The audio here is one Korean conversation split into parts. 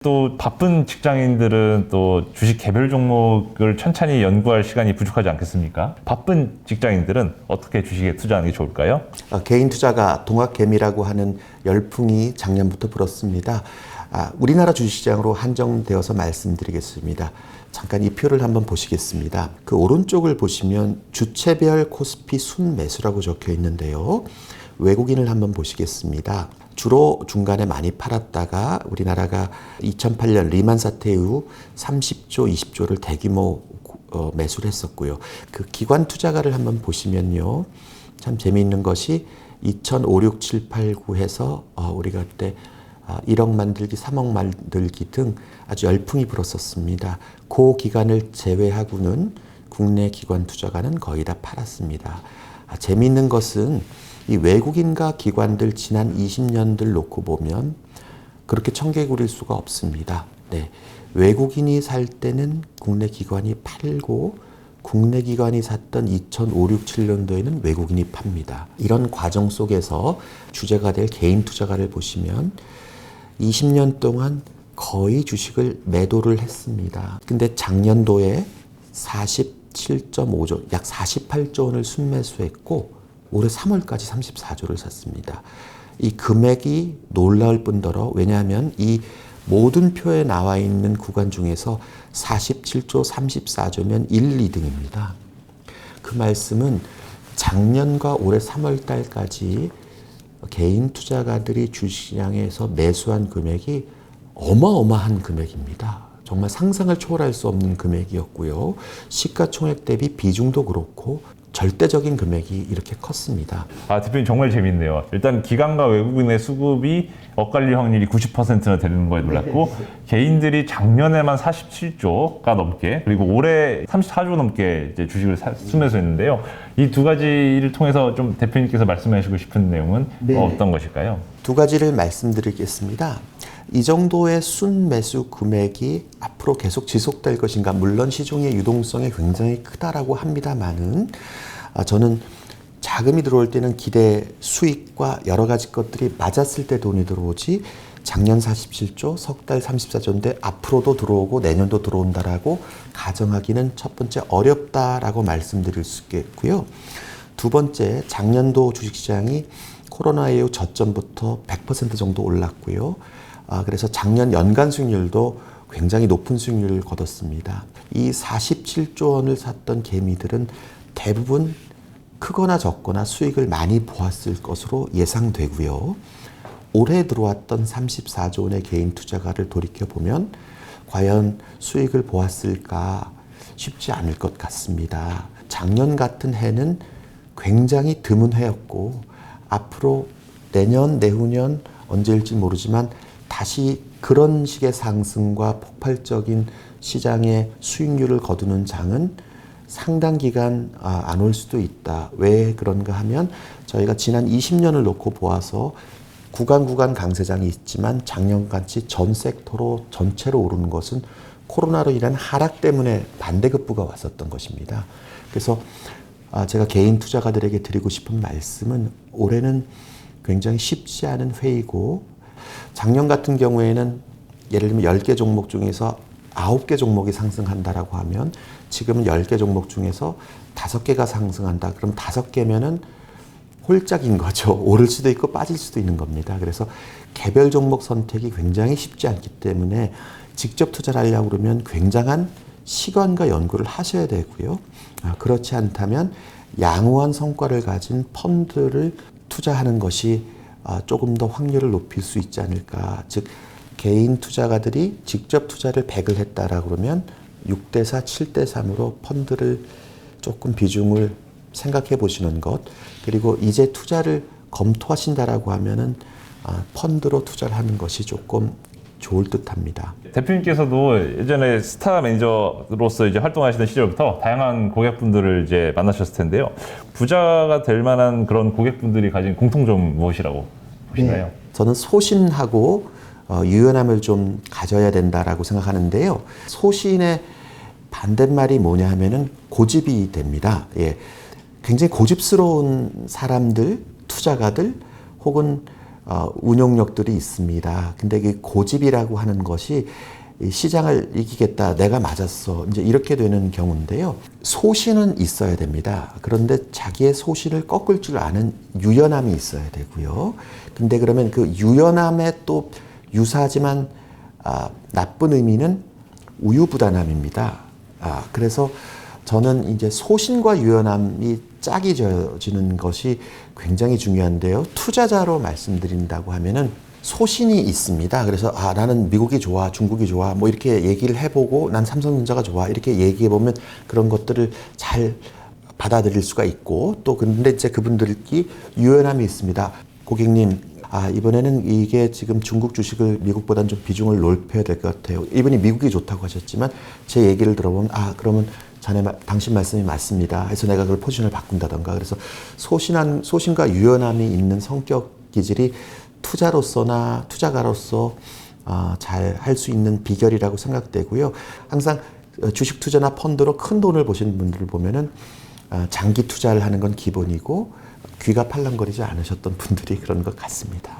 또 바쁜 직장인들은 또 주식 개별 종목을 천천히 연구할 시간이 부족하지 않겠습니까? 바쁜 직장인들은 어떻게 주식에 투자하는 게 좋을까요? 개인 투자가 동학개미라고 하는 열풍이 작년부터 불었습니다. 우리나라 주식시장으로 한정되어서 말씀드리겠습니다. 잠깐 이 표를 한번 보시겠습니다. 그 오른쪽을 보시면 주체별 코스피 순매수라고 적혀 있는데요. 외국인을 한번 보시겠습니다. 주로 중간에 많이 팔았다가 우리나라가 2008년 리만 사태 이후 30조, 20조를 대규모 매수를 했었고요. 그 기관 투자가를 한번 보시면요. 참 재미있는 것이 2005, 6, 7, 8, 9 해서 우리가 그때 1억 만들기, 3억 만들기 등 아주 열풍이 불었었습니다. 그 기간을 제외하고는 국내 기관 투자가는 거의 다 팔았습니다. 재미있는 것은 이 외국인과 기관들 지난 20년들 놓고 보면 그렇게 청개구리일 수가 없습니다. 네. 외국인이 살 때는 국내 기관이 팔고 국내 기관이 샀던 2005, 6, 7년도에는 외국인이 팝니다. 이런 과정 속에서 주제가 될 개인 투자가를 보시면 20년 동안 거의 주식을 매도를 했습니다. 근데 작년도에 47.5조, 약 48조 원을 순매수했고 올해 3월까지 34조를 샀습니다. 이 금액이 놀라울 뿐더러 왜냐하면 이 모든 표에 나와 있는 구간 중에서 47조, 34조면 1, 2등입니다. 그 말씀은 작년과 올해 3월 달까지 개인 투자가들이 주식시장에서 매수한 금액이 어마어마한 금액입니다. 정말 상상을 초월할 수 없는 금액이었고요. 시가총액 대비 비중도 그렇고 절대적인 금액이 이렇게 컸습니다. 대표님 정말 재밌네요. 일단 기관과 외국인의 수급이 엇갈릴 확률이 90%나 되는 거에 놀랐고 개인들이 작년에만 47조가 넘게 그리고 올해 34조 넘게 이제 주식을 순매수했는데요. 이 두 가지를 통해서 좀 대표님께서 말씀하시고 싶은 내용은 어떤 것일까요? 두 가지를 말씀드리겠습니다. 이 정도의 순매수 금액이 앞으로 계속 지속될 것인가? 물론 시중의 유동성이 굉장히 크다라고 합니다만은 저는 자금이 들어올 때는 기대 수익과 여러 가지 것들이 맞았을 때 돈이 들어오지 작년 47조, 석 달 34조인데 앞으로도 들어오고 내년도 들어온다라고 가정하기는 첫 번째 어렵다라고 말씀드릴 수 있겠고요. 두 번째, 작년도 주식시장이 코로나 이후 저점부터 100% 정도 올랐고요. 그래서 작년 연간 수익률도 굉장히 높은 수익률을 거뒀습니다. 이 47조 원을 샀던 개미들은 대부분 크거나 적거나 수익을 많이 보았을 것으로 예상되고요. 올해 들어왔던 34조 원의 개인 투자가를 돌이켜보면 과연 수익을 보았을까 쉽지 않을 것 같습니다. 작년 같은 해는 굉장히 드문 해였고 앞으로 내년, 내후년 언제일지 모르지만 다시 그런 식의 상승과 폭발적인 시장의 수익률을 거두는 장은 상당 기간 안 올 수도 있다. 왜 그런가 하면 저희가 지난 20년을 놓고 보아서 구간 강세장이 있지만 작년같이 전 섹터로 전체로 오르는 것은 코로나로 인한 하락 때문에 반대급부가 왔었던 것입니다. 그래서 제가 개인 투자가들에게 드리고 싶은 말씀은 올해는 굉장히 쉽지 않은 회의고 작년 같은 경우에는 예를 들면 10개 종목 중에서 9개 종목이 상승한다라고 하면 지금은 10개 종목 중에서 5개가 상승한다. 그럼 5개면은 홀짝인 거죠. 오를 수도 있고 빠질 수도 있는 겁니다. 그래서 개별 종목 선택이 굉장히 쉽지 않기 때문에 직접 투자를 하려고 그러면 굉장한 시간과 연구를 하셔야 되고요. 그렇지 않다면 양호한 성과를 가진 펀드를 투자하는 것이 조금 더 확률을 높일 수 있지 않을까. 즉 개인 투자가들이 직접 투자를 100을 했다라고 그러면 6대4, 7대3으로 펀드를 조금 비중을 생각해 보시는 것. 그리고 이제 투자를 검토하신다라고 하면은 펀드로 투자를 하는 것이 조금 좋을 듯합니다. 대표님께서도 예전에 스타 매니저로서 이제 활동하시던 시절부터 다양한 고객분들을 이제 만나셨을 텐데요. 부자가 될 만한 그런 고객분들이 가진 공통점 무엇이라고 보시나요? 네. 저는 소신하고 유연함을 좀 가져야 된다라고 생각하는데요. 소신의 반대말이 뭐냐 하면은 고집이 됩니다. 예. 굉장히 고집스러운 사람들, 투자가들 혹은 운용력들이 있습니다. 근데 그 고집이라고 하는 것이 이 시장을 이기겠다, 내가 맞았어, 이제 이렇게 되는 경우인데요. 소신은 있어야 됩니다. 그런데 자기의 소신을 꺾을 줄 아는 유연함이 있어야 되고요. 근데 그러면 그 유연함에 또 유사하지만 나쁜 의미는 우유부단함입니다. 그래서 저는 이제 소신과 유연함이 짝이 지어지는 것이 굉장히 중요한데요. 투자자로 말씀드린다고 하면은 소신이 있습니다. 그래서 나는 미국이 좋아, 중국이 좋아, 뭐 이렇게 얘기를 해보고 난 삼성전자가 좋아 이렇게 얘기해 보면 그런 것들을 잘 받아들일 수가 있고, 또 근데 이제 그분들끼리 유연함이 있습니다. 고객님, 이번에는 이게 지금 중국 주식을 미국보다는 좀 비중을 높여야 될 것 같아요. 이번에 미국이 좋다고 하셨지만 제 얘기를 들어보면 그러면 당신 말씀이 맞습니다. 해서 내가 그걸 포지션을 바꾼다던가. 그래서 소신과 유연함이 있는 성격 기질이 투자로서나 투자가로서 잘 할 수 있는 비결이라고 생각되고요. 항상 주식 투자나 펀드로 큰 돈을 보시는 분들을 보면은 장기 투자를 하는 건 기본이고 귀가 팔랑거리지 않으셨던 분들이 그런 것 같습니다.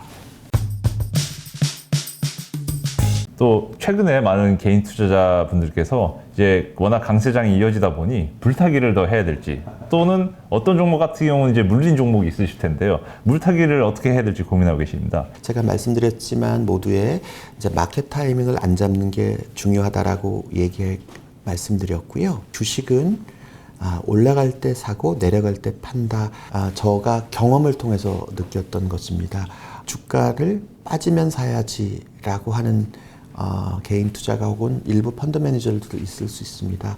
또 최근에 많은 개인 투자자분들께서 이제 워낙 강세장이 이어지다 보니 물타기를 더 해야 될지, 또는 어떤 종목 같은 경우는 이제 물린 종목이 있으실 텐데요. 물타기를 어떻게 해야 될지 고민하고 계십니다. 제가 말씀드렸지만 모두에 이제 마켓 타이밍을 안 잡는 게 중요하다라고 말씀드렸고요. 주식은 올라갈 때 사고 내려갈 때 판다. 저가 경험을 통해서 느꼈던 것입니다. 주가를 빠지면 사야지라고 하는 개인 투자가 혹은 일부 펀드 매니저들도 있을 수 있습니다.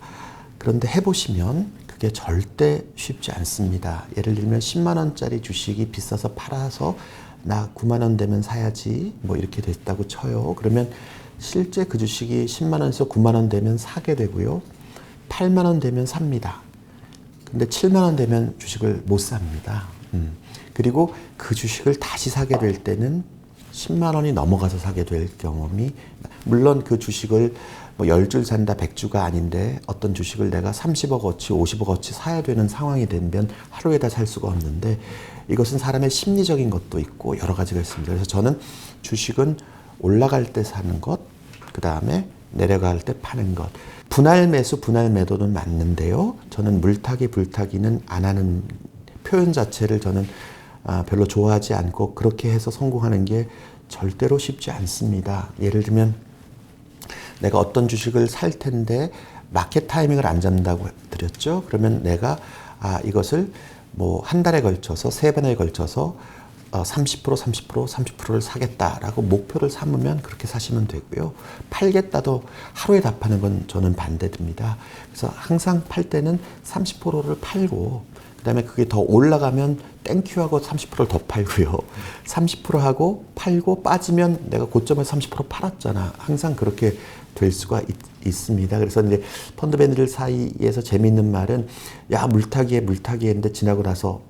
그런데 해보시면 그게 절대 쉽지 않습니다. 예를 들면 10만 원짜리 주식이 비싸서 팔아서 나 9만 원 되면 사야지 뭐 이렇게 됐다고 쳐요. 그러면 실제 그 주식이 10만 원에서 9만 원 되면 사게 되고요. 8만 원 되면 삽니다. 근데 7만 원 되면 주식을 못 삽니다. 그리고 그 주식을 다시 사게 될 때는 10만 원이 넘어가서 사게 될 경험이, 물론 그 주식을 뭐 10줄 산다 100주가 아닌데 어떤 주식을 내가 30억어치 50억어치 사야 되는 상황이 되면 하루에 다 살 수가 없는데, 이것은 사람의 심리적인 것도 있고 여러 가지가 있습니다. 그래서 저는 주식은 올라갈 때 사는 것, 그 다음에 내려갈 때 파는 것, 분할 매수 분할 매도는 맞는데요. 저는 물타기 불타기는 안 하는 표현 자체를 저는 별로 좋아하지 않고, 그렇게 해서 성공하는 게 절대로 쉽지 않습니다. 예를 들면 내가 어떤 주식을 살 텐데 마켓 타이밍을 안 잡는다고 드렸죠. 그러면 내가 이것을 뭐 한 달에 걸쳐서 3번에 걸쳐서 30%, 30%, 30%를 사겠다라고 목표를 삼으면 그렇게 사시면 되고요. 팔겠다도 하루에 다 파는 건 저는 반대됩니다. 그래서 항상 팔 때는 30%를 팔고, 그 다음에 그게 더 올라가면 땡큐하고 30%를 더 팔고요. 30% 하고 팔고 빠지면 내가 고점에 30% 팔았잖아. 항상 그렇게 될 수가 있습니다. 그래서 이제 펀드 매니저 사이에서 재미있는 말은 물타기에 했는데 지나고 나서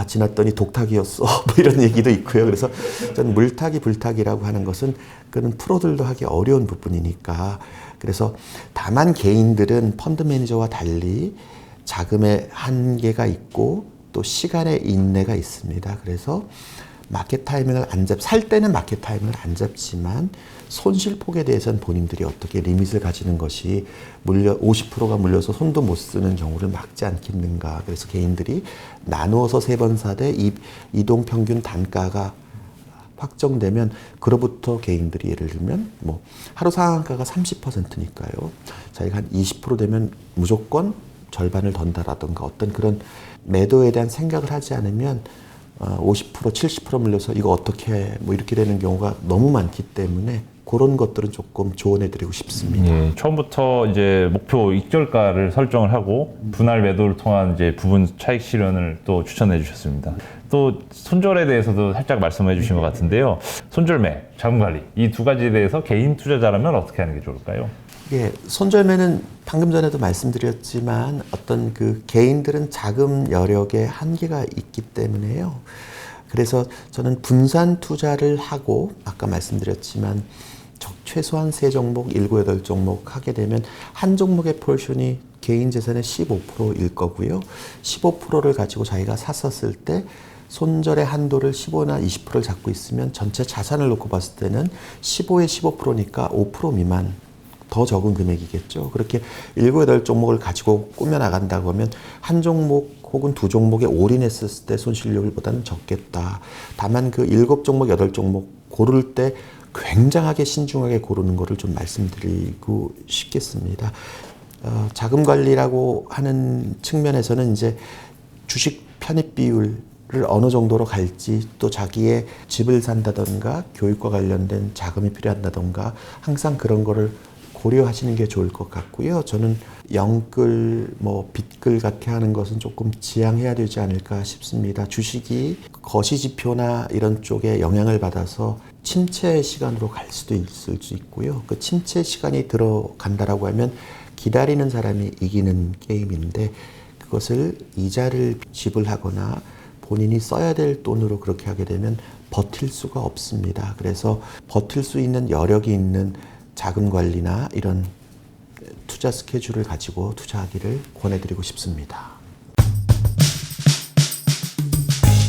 지났더니 독타기였어. 뭐 이런 얘기도 있고요. 그래서 저는 물타기 불타기라고 하는 것은 그는 프로들도 하기 어려운 부분이니까. 그래서 다만 개인들은 펀드 매니저와 달리 자금의 한계가 있고 또 시간의 인내가 있습니다. 그래서 마켓 타이밍을 살 때는 마켓 타이밍을 안 잡지만 손실폭에 대해서는 본인들이 어떻게 리밋을 가지는 것이 50%가 물려서 손도 못 쓰는 경우를 막지 않겠는가. 그래서 개인들이 나누어서 3번 사되 이동 평균 단가가 확정되면 그로부터 개인들이 예를 들면 뭐 하루 상한가가 30%니까요. 자기가 한 20% 되면 무조건 절반을 던다라든가 어떤 그런 매도에 대한 생각을 하지 않으면 50%, 70% 물려서 이거 어떻게 해? 뭐 이렇게 되는 경우가 너무 많기 때문에 그런 것들은 조금 조언해드리고 싶습니다. 예, 처음부터 이제 목표 익절가를 설정을 하고 분할 매도를 통한 이제 부분 차익 실현을 또 추천해 주셨습니다. 또 손절에 대해서도 살짝 말씀해 주신 것 같은데요. 손절매, 자금 관리 이 두 가지에 대해서 개인 투자자라면 어떻게 하는 게 좋을까요? 예, 손절매는 방금 전에도 말씀드렸지만 어떤 그 개인들은 자금 여력에 한계가 있기 때문에요. 그래서 저는 분산 투자를 하고 아까 말씀드렸지만 최소한 3종목, 7, 8종목 하게 되면 한 종목의 포션이 개인 재산의 15%일 거고요. 15%를 가지고 자기가 샀었을 때 손절의 한도를 15나 20%를 잡고 있으면 전체 자산을 놓고 봤을 때는 15에 15%니까 5% 미만 더 적은 금액이겠죠. 그렇게 7, 8종목을 가지고 꾸며 나간다고 하면 한 종목 혹은 두 종목에 올인했을 때 손실률보다는 적겠다. 다만 그 7종목, 8종목 고를 때 굉장하게 신중하게 고르는 것을 좀 말씀드리고 싶겠습니다. 자금 관리라고 하는 측면에서는 이제 주식 편입 비율을 어느 정도로 갈지, 또 자기의 집을 산다던가 교육과 관련된 자금이 필요한다던가 항상 그런 거를 고려하시는 게 좋을 것 같고요. 저는 영끌, 빚끌 같게 하는 것은 조금 지양해야 되지 않을까 싶습니다. 주식이 거시지표나 이런 쪽에 영향을 받아서 침체 시간으로 갈 수도 있을 수 있고요. 그 침체 시간이 들어간다라고 하면 기다리는 사람이 이기는 게임인데, 그것을 이자를 지불하거나 본인이 써야 될 돈으로 그렇게 하게 되면 버틸 수가 없습니다. 그래서 버틸 수 있는 여력이 있는 자금 관리나 이런 투자 스케줄을 가지고 투자하기를 권해드리고 싶습니다.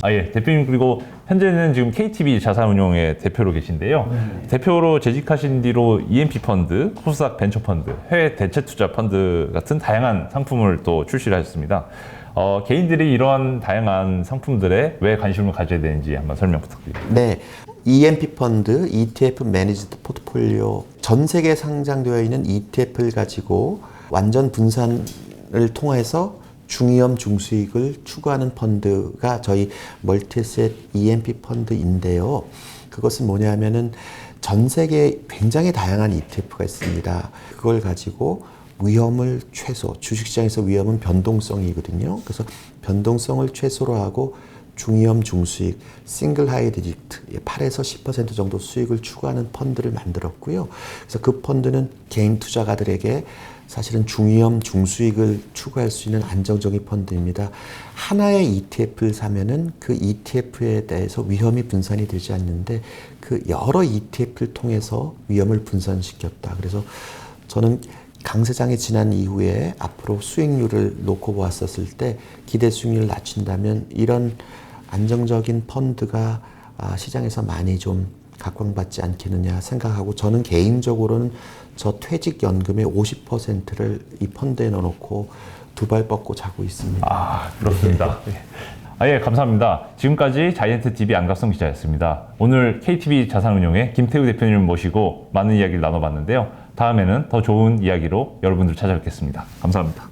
예, 대표님, 그리고 현재는 지금 KTB 자산운용의 대표로 계신데요. 대표로 재직하신 뒤로 EMP 펀드, 코스닥 벤처 펀드, 해외 대체 투자 펀드 같은 다양한 상품을 또 출시를 하셨습니다. 개인들이 이러한 다양한 상품들에 왜 관심을 가져야 되는지 한번 설명 부탁드립니다. 네. EMP 펀드, ETF 매니지드 포트폴리오, 전 세계에 상장되어 있는 ETF를 가지고 완전 분산을 통해서 중위험 중수익을 추구하는 펀드가 저희 멀티에셋 EMP 펀드인데요. 그것은 뭐냐면은 전 세계에 굉장히 다양한 ETF가 있습니다. 그걸 가지고 위험을 최소, 주식시장에서 위험은 변동성이거든요. 그래서 변동성을 최소로 하고 중위험 중수익, 싱글 하이 디지트, 8에서 10% 정도 수익을 추구하는 펀드를 만들었고요. 그래서 그 펀드는 개인 투자가들에게 사실은 중위험 중수익을 추구할 수 있는 안정적인 펀드입니다. 하나의 ETF를 사면은 그 ETF에 대해서 위험이 분산이 되지 않는데 그 여러 ETF를 통해서 위험을 분산시켰다. 그래서 저는 강세장이 지난 이후에 앞으로 수익률을 놓고 보았었을 때 기대 수익률을 낮춘다면 이런 안정적인 펀드가 시장에서 많이 좀 각광받지 않겠느냐 생각하고, 저는 개인적으로는 저 퇴직연금의 50%를 이 펀드에 넣어놓고 두 발 뻗고 자고 있습니다. 그렇습니다. 예, 감사합니다. 지금까지 자이언트TV 안갑성 기자였습니다. 오늘 KTB 자산운용의 김태우 대표님을 모시고 많은 이야기를 나눠봤는데요. 다음에는 더 좋은 이야기로 여러분들 찾아뵙겠습니다. 감사합니다.